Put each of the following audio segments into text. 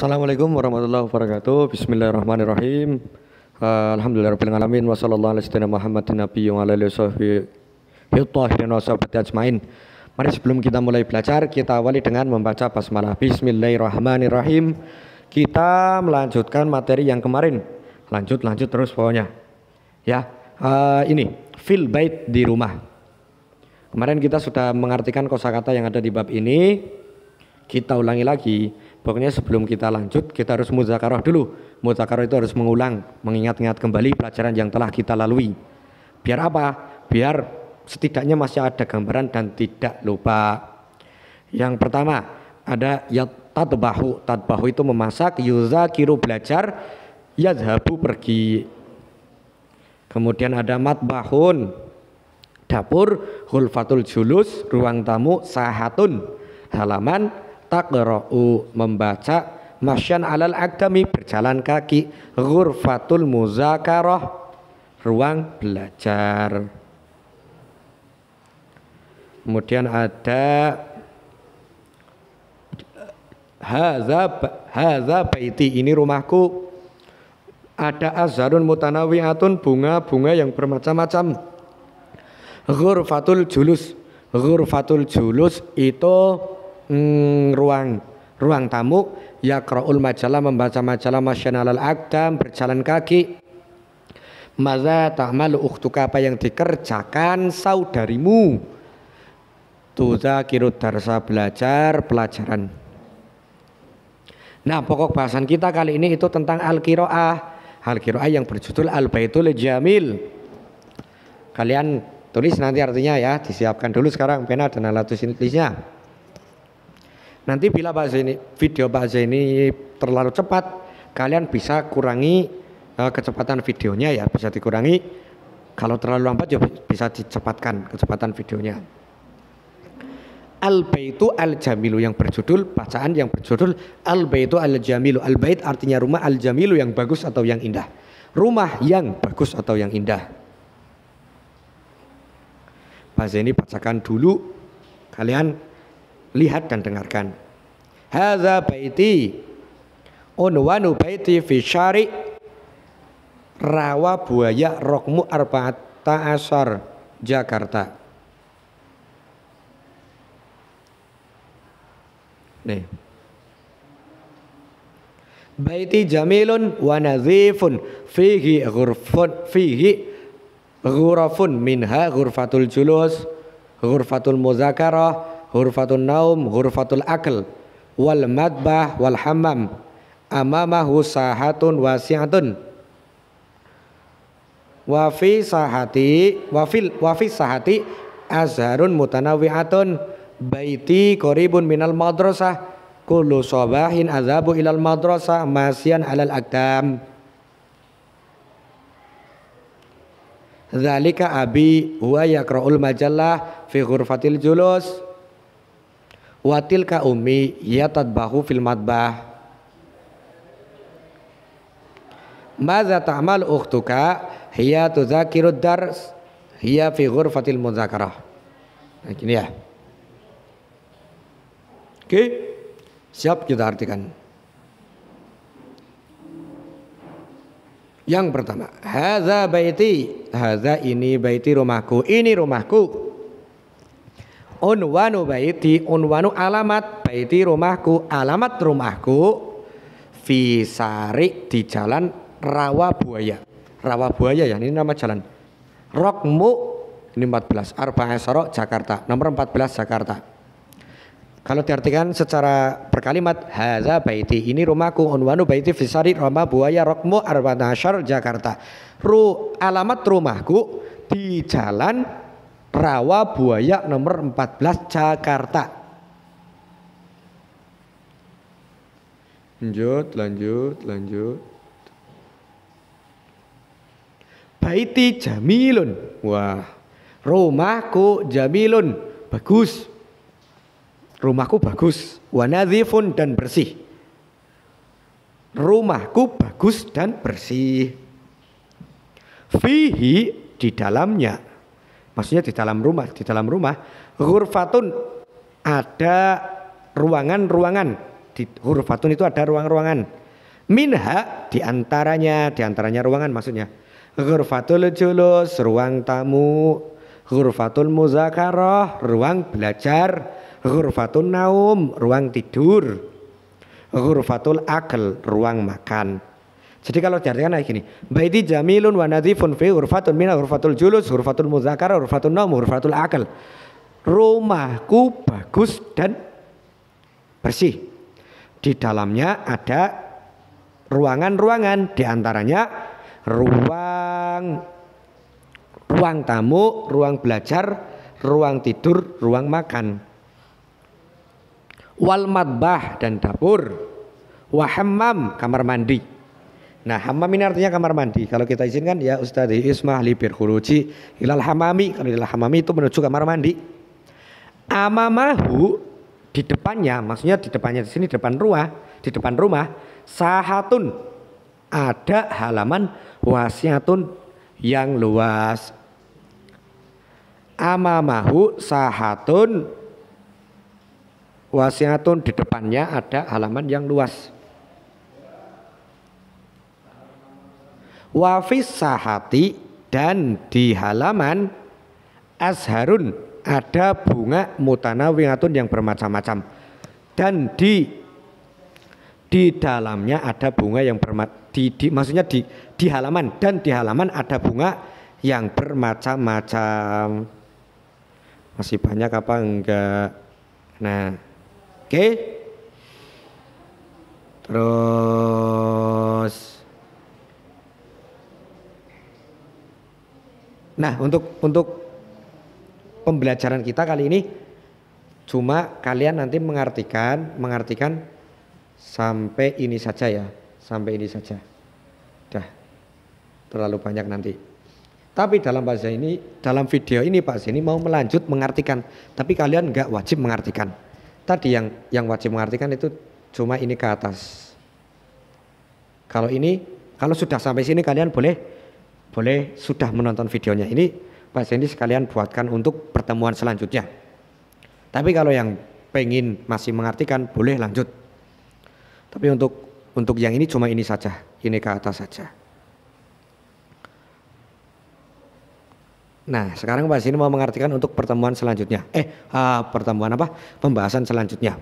Assalamualaikum warahmatullahi wabarakatuh. Bismillahirrahmanirrahim. Alhamdulillahirabbil alamin wa sallallahu alaihi wasallam Muhammadin nabiyyi wa ala alihi washabihi wa sahabati ajmain. Mari sebelum kita mulai belajar, kita awali dengan membaca basmalah. Bismillahirrahmanirrahim. Kita melanjutkan materi yang kemarin. Lanjut terus pokoknya. Ya, ini fil bait, di rumah. Kemarin kita sudah mengartikan kosakata yang ada di bab ini. Kita ulangi lagi. Pokoknya sebelum kita lanjut, kita harus muzakarah dulu. Muzakarah itu harus mengulang, mengingat-ingat kembali pelajaran yang telah kita lalui. Biar apa? Biar setidaknya masih ada gambaran dan tidak lupa. Yang pertama ada ya tadbahu. Tadbahu itu memasak, yuzakiru belajar, yazhabu pergi. Kemudian ada matbahun, dapur, hulfatul julus, ruang tamu, sahatun, halaman, taqra'u membaca, masyan alal aqdami berjalan kaki, ghurfatul muzakarah ruang belajar. Kemudian ada haza baiti, ini rumahku. Ada azharun mutanawiatun, bunga-bunga yang bermacam-macam. Ghurfatul julus, ghurfatul julus itu ruang tamu. Yaqra'ul majalah membaca majalah, masyan alal aqdam berjalan kaki. Maza ta'malu ukhtuka, apa yang dikerjakan saudarimu. Tuzakiru darsa belajar pelajaran. Nah, pokok bahasan kita kali ini itu tentang al-qiraah. Al-qiraah yang berjudul Al-Baitul Jamil. Kalian tulis nanti artinya ya, disiapkan dulu sekarang pena dan alat tulisnya. Nanti bila video bahasa ini terlalu cepat, kalian bisa kurangi kecepatan videonya ya, bisa dikurangi. Kalau terlalu lambat ya bisa dicepatkan kecepatan videonya. Al-Baitu Al-Jamilu yang berjudul, bacaan yang berjudul Al-Baitu Al-Jamilu. Al-Bait artinya rumah, Al-Jamilu yang bagus atau yang indah. Rumah yang bagus atau yang indah. Bahasa ini bacakan dulu, kalian lihat dan dengarkan. Hadza baiti, unwanu baiti fi syari Rawa Buaya Rokmu Arba'ata Asar, Jakarta. Nih. Baiti jamilun wa nazifun fihi ghurafun minha ghurfatul julus, ghurfatul muzakarah, ghurfatul naum, ghurfatul akal, wal madbah wal hammam, amamahu sahatun wasi'atun, wa fi sahati azharun mutanawi'atun, baiti qaribun minal madrasah, kullu sabahin azabu ilal madrasah masyan alal aqdam. Dzalika abi huwa yaqra'ul majallah fi ghurfatil julus, wa tilka ummi yatadbahu fil madbah. Madza ta'mal ukhtuka hiya tudzakirud dars hiya fi ghurfatil muzakarah. Nah gini ya. Oke, siap, kita artikan. Yang pertama, hadza baiti, hadza ini baiti, rumahku, ini rumahku. Unwanu baiti, unwanu alamat, baiti rumahku, alamat rumahku, fi sari di jalan Rawa Buaya. Rawa Buaya ya, ini nama jalan. Rokmu ini 14, Arba'asara Jakarta, nomor 14 Jakarta. Kalau diartikan secara berkalimat, hadza baiti, ini rumahku, unwanu baiti fi sari Rawa Buaya Rokmu Arba'asar Jakarta. Alamat rumahku di jalan Rawa Buaya nomor 14 Jakarta. Lanjut. Baiti jamilun. Wah, rumahku jamilun, bagus. Rumahku bagus. Wa nadhifun, dan bersih. Rumahku bagus dan bersih. Fihi, di dalamnya. Maksudnya di dalam rumah. Di dalam rumah ghurfatun, ada ruangan-ruangan. Di ghurfatun itu ada ruang-ruangan. Minha diantaranya ruangan maksudnya. Ghurfatul julus, ruang tamu. Ghurfatul muzakarah, ruang belajar. Ghurfatun naum, ruang tidur. Ghurfatul akal, ruang makan. Jadi kalau diartikan kayak gini, baiti jamilun wa nadhifun fi ghurfatun minha ghurfatul julus, ghurfatul muzakarah, ghurfatun naum, ghurfatul akal. Rumahku bagus dan bersih. Di dalamnya ada ruangan-ruangan, diantaranya ruang tamu, ruang belajar, ruang tidur, ruang makan. Wal madbah dan dapur. Wa hammam, kamar mandi. Nah, hammam ini artinya kamar mandi. Kalau kita izinkan ya Ustadz ismah li bir khuruji ilal hamami. Kalau ilal hamami itu menuju kamar mandi. Amamahu, di depannya, maksudnya di depannya di sini di depan rumah sahatun, ada halaman wasiatun yang luas. Amamahu sahatun wasiatun, di depannya ada halaman yang luas. Wafis sahati, dan di halaman azharun, ada bunga mutanawwi'atun yang bermacam-macam, dan di dalamnya ada bunga yang maksudnya di halaman, dan di halaman ada bunga yang bermacam-macam. Masih banyak apa enggak? Nah, oke. Terus nah, untuk pembelajaran kita kali ini cuma kalian nanti mengartikan sampai ini saja ya, sampai ini saja. Dah terlalu banyak nanti. Tapi dalam bahasa ini, dalam video ini Pak Zeni mau melanjut mengartikan, tapi kalian nggak wajib mengartikan. Tadi yang wajib mengartikan itu cuma ini ke atas. Kalau sudah sampai sini kalian boleh sudah menonton videonya. Ini Pak Zeni sekalian buatkan untuk pertemuan selanjutnya. Tapi kalau yang pengen masih mengartikan boleh lanjut. Tapi untuk yang ini cuma ini saja, ini ke atas saja. Nah, sekarang Pak Zeni mau mengartikan untuk pertemuan selanjutnya. Pembahasan selanjutnya.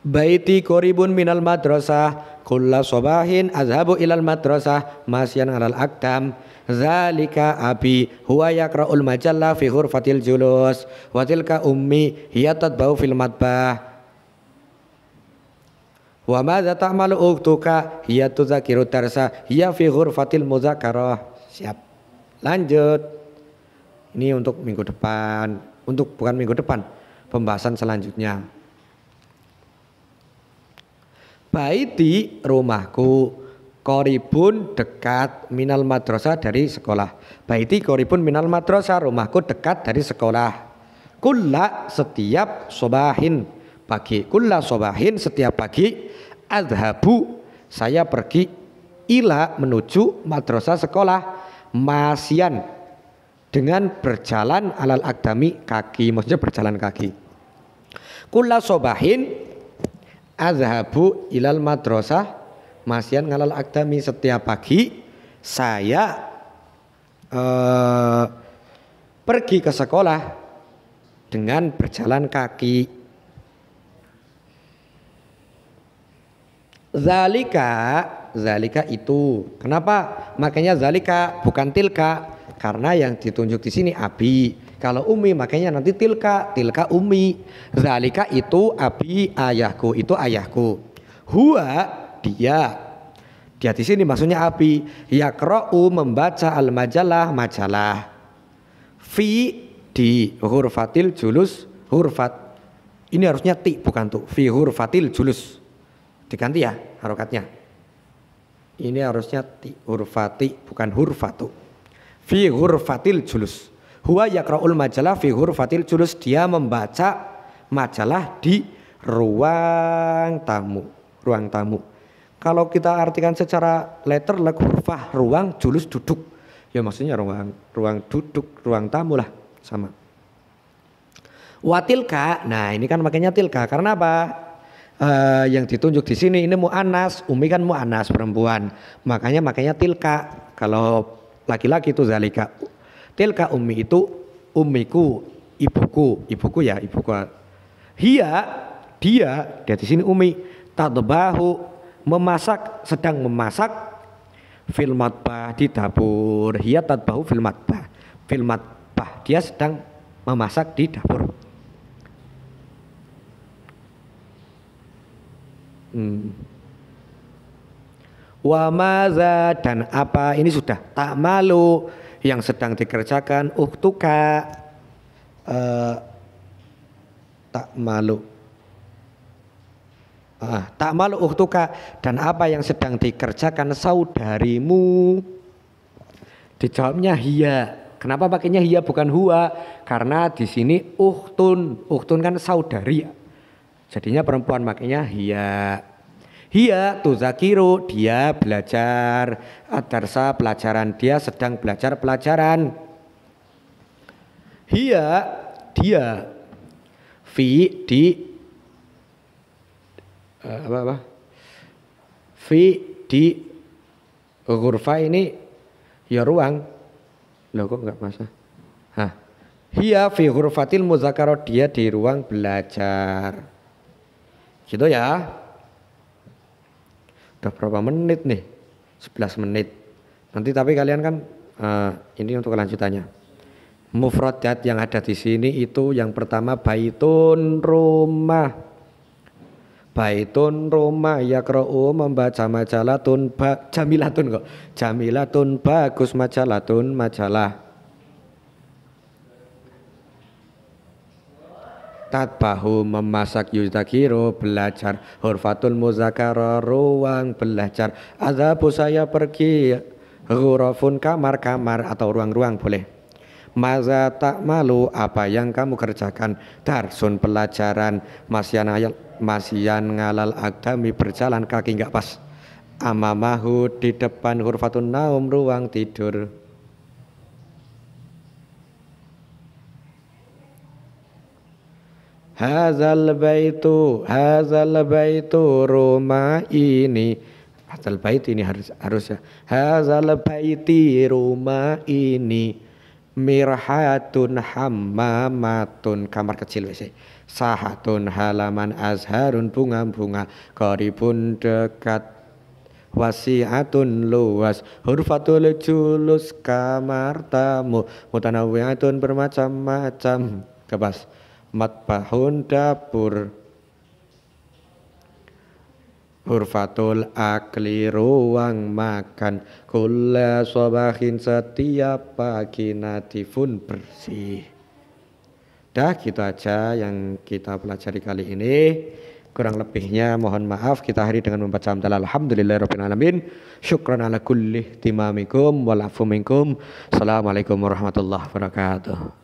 Baiti qoribun minal madrasah kulla sobahin azhabu ilal madrasah masyan alal akdam zalika abi huwa yaqra'ul majalla fi ghurfatil julus wa tilka ummi hiya tatba'u fil matbah wa madza ta'malu uktuka hiya tuzakiru darsa hiya fi ghurfatil muzakarah. Siap, lanjut. Ini untuk minggu depan, bukan minggu depan, pembahasan selanjutnya. Baiti, rumahku, qoribun, dekat, minal madrasah, dari sekolah. Baiti qoribun minal madrasah, rumahku dekat dari sekolah. Kulla, setiap sobahin, pagi. Kulla sobahin, setiap pagi. Adhabu, saya pergi. Ila, menuju madrasah sekolah. Masyan, dengan berjalan alal akdami, kaki, maksudnya berjalan kaki. Kulla sobahin azhabu ilal madrasah masyan ngalal akdami, setiap pagi saya pergi ke sekolah dengan berjalan kaki. Zalika itu. Kenapa makanya zalika bukan tilka? Karena yang ditunjuk di sini abi. Kalau umi makanya nanti tilka umi. Zalika itu abi, ayahku, itu ayahku. Huwa, dia di sini maksudnya abi. Yaqra'u, membaca al majalah. Fi, di hurfatil julus, hurfat. Ini harusnya ti bukan tu. Fi hurfatil julus. Diganti ya harokatnya. Ini harusnya ti hurfati bukan hurfatu. Fi hurfatil julus. Huwa yaqra'ul majalah fi hurfatil julus, dia membaca majalah di ruang tamu. Kalau kita artikan secara letter hurfah, ruang, julus, duduk. Ya maksudnya ruang duduk, ruang tamu lah, sama. Watilka, nah ini kan makanya tilka karena apa? Yang ditunjuk di sini ini mu'annas, umi kan mu'annas perempuan. Makanya tilka. Kalau laki-laki itu zalika. Tilka umi itu umiku, ibuku ya, ibuku. Dia di sini umi tadbahu memasak, sedang memasak fil matbah di dapur. Hiya tadbahu fil matbah. Fil matbah, dia sedang memasak di dapur. Wa maza dan apa ini sudah tak malu yang sedang dikerjakan uktuka tak malu uktuka dan apa yang sedang dikerjakan saudarimu. Dijawabnya hiya. Kenapa pakainya hiya bukan huwa? Karena di sini uhtun kan saudari. Jadinya perempuan makanya hiya. Hiya tuzakiru, dia belajar adarsa pelajaran, dia sedang belajar pelajaran. Hiya, dia fi di ghurfa ini ya ruang. Loh kok enggak masa? Hiya fi ghurfatil mudzakarah, dia di ruang belajar. Gitu ya. Udah berapa menit nih? 11 menit. Nanti tapi kalian kan ini untuk kelanjutannya. Mufradat yang ada di sini itu yang pertama baitun rumah. Baitun rumah yaqra'u membaca majalatun jamilatun kok. Jamilatun bagus majalatun majalah. Tatbahu memasak yudzakiru belajar. Hurfatul muzakarah ruang belajar. Adzabu saya pergi. Ghurafun kamar-kamar atau ruang-ruang boleh. Maza tak malu apa yang kamu kerjakan. Darsun pelajaran. Masyan ngalal akdami berjalan kaki enggak pas. Amamahu di depan hurfatun naum ruang tidur. Hazal baitu rumah ini. Hazal bait ini harus ya. Hazal baiti rumah ini. Mirhatun hammamatun kamar kecil wc. Sahatun halaman azharun bunga-bunga. Qaribun dekat. Wasi'atun luas. Hurfatul julus kamar tamu. Mutanawwi'atun bermacam-macam. Kepas. Matbahun dapur. Hurfatul akli ruang makan. Kulla sobahin setiap pagi natifun bersih. Dah gitu aja yang kita pelajari kali ini. Kurang lebihnya mohon maaf. Kita akhiri dengan membaca hamdalah alhamdulillahirabbil alamin. Syukran ala kulli timamikum wal afu minkum. Assalamualaikum warahmatullahi wabarakatuh.